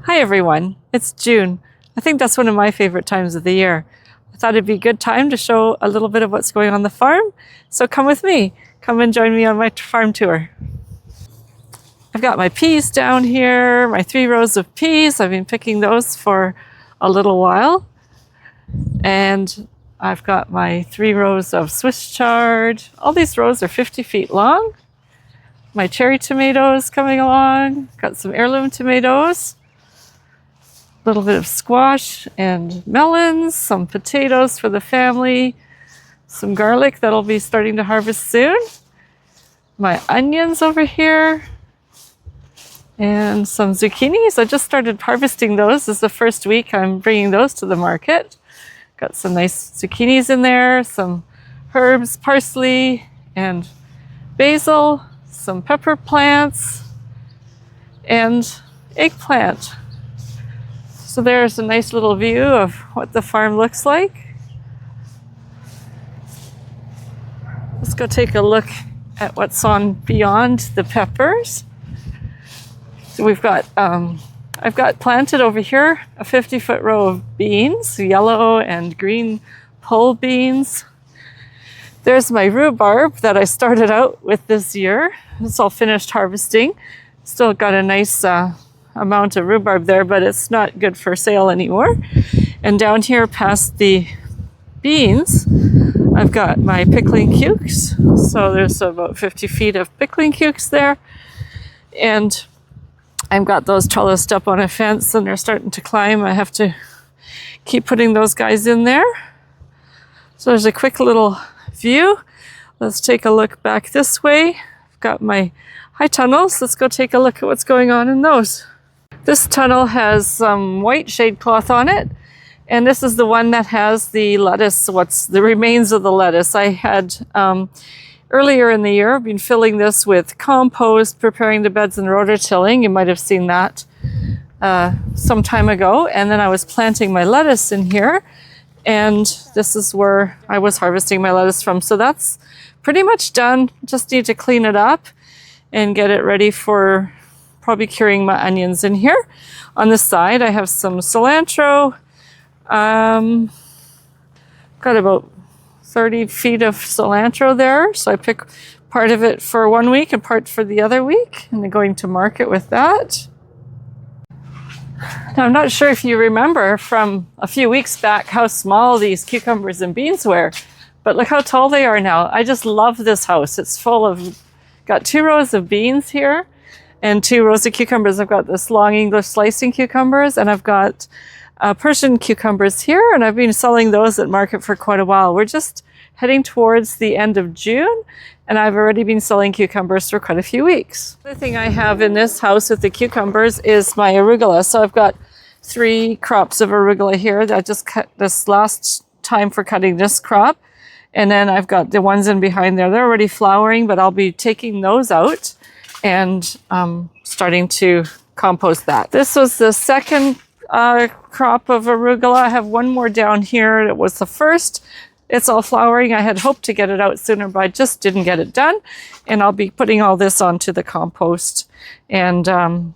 Hi everyone, it's June. I think that's one of my favorite times of the year. I thought it'd be a good time to show a little bit of what's going on the farm. So come with me, come and join me on my farm tour. I've got my peas down here, my 3 rows of peas. I've been picking those for a little while. And I've got my 3 rows of Swiss chard. All these rows are 50 feet long. My cherry tomatoes coming along. Got some heirloom tomatoes. A little bit of squash and melons, some potatoes for the family, some garlic that'll be starting to harvest soon. My onions over here. And some zucchinis. I just started harvesting those. This is the first week I'm bringing those to the market. Got some nice zucchinis in there, some herbs, parsley and basil, some pepper plants, and eggplant. So there's a nice little view of what the farm looks like. Let's go take a look at what's on beyond the peppers. So we've got, I've got planted over here a 50-foot row of beans, yellow and green pole beans. There's my rhubarb that I started out with this year. It's all finished harvesting. Still got a nice amount of rhubarb there, but it's not good for sale anymore. And down here past the beans, I've got my pickling cukes. So there's about 50 feet of pickling cukes there. And I've got those trellised up on a fence and they're starting to climb. I have to keep putting those guys in there. So there's a quick little view. Let's take a look back this way. I've got my high tunnels. Let's go take a look at what's going on in those. This tunnel has some white shade cloth on it. And this is the one that has the lettuce, what's the remains of the lettuce. I had earlier in the year, I've been filling this with compost, preparing the beds and rototilling. You might have seen that some time ago. And then I was planting my lettuce in here. And this is where I was harvesting my lettuce from. So that's pretty much done. Just need to clean it up and get it ready for probably curing my onions in here. On this side, I have some cilantro. Got about 30 feet of cilantro there. So I pick part of it for 1 week and part for the other week. And I'm going to market with that. Now, I'm not sure if you remember from a few weeks back how small these cucumbers and beans were, but look how tall they are now. I just love this house. It's full of, got 2 rows of beans here and 2 rows of cucumbers. I've got this long English slicing cucumbers and I've got Persian cucumbers here, and I've been selling those at market for quite a while. We're just heading towards the end of June, and I've already been selling cucumbers for quite a few weeks. The other thing I have in this house with the cucumbers is my arugula. So I've got 3 crops of arugula here that I just cut this last time for cutting this crop. And then I've got the ones in behind there. They're already flowering, but I'll be taking those out and starting to compost that. This was the second crop of arugula. I have 1 more down here. It was the first. It's all flowering. I had hoped to get it out sooner, but I just didn't get it done. And I'll be putting all this onto the compost. And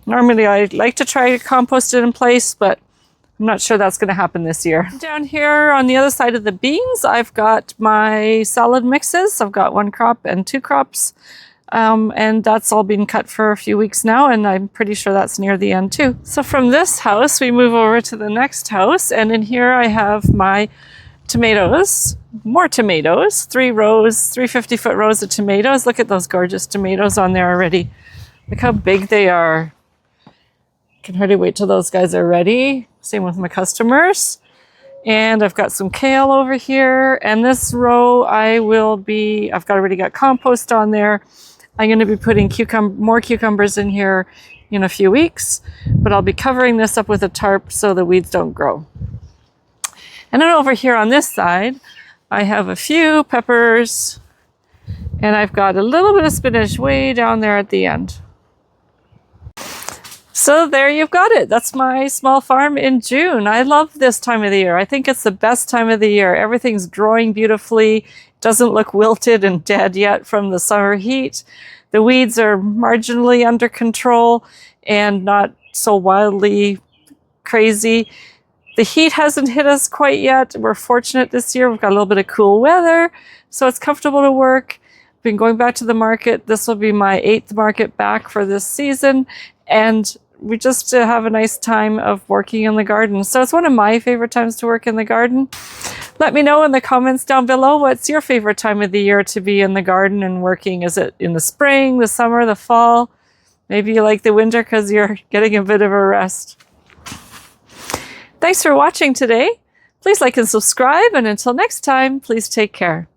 normally I like to try to compost it in place, but I'm not sure that's going to happen this year. Down here on the other side of the beans, I've got my salad mixes. I've got 1 crop and 2 crops. And that's all been cut for a few weeks now, and I'm pretty sure that's near the end too. So from this house, we move over to the next house, and in here I have my tomatoes, more tomatoes, 3 rows, 3 50-foot rows of tomatoes. Look at those gorgeous tomatoes on there already. Look how big they are. Can hardly wait till those guys are ready. Same with my customers. And I've got some kale over here, and this row I've already got compost on there. I'm going to be putting more cucumbers in here in a few weeks, but I'll be covering this up with a tarp so the weeds don't grow. And then over here on this side, I have a few peppers, and I've got a little bit of spinach way down there at the end. So there you've got it. That's my small farm in June. I love this time of the year. I think it's the best time of the year. Everything's growing beautifully. Doesn't look wilted and dead yet from the summer heat. The weeds are marginally under control and not so wildly crazy. The heat hasn't hit us quite yet. We're fortunate this year. We've got a little bit of cool weather, so it's comfortable to work. Been going back to the market. This will be my 8th market back for this season, and we just have a nice time of working in the garden. So it's one of my favorite times to work in the garden. Let me know in the comments down below, what's your favorite time of the year to be in the garden and working? Is it in the spring, the summer, the fall? Maybe you like the winter because you're getting a bit of a rest. Thanks for watching today. Please like and subscribe, and until next time, please take care.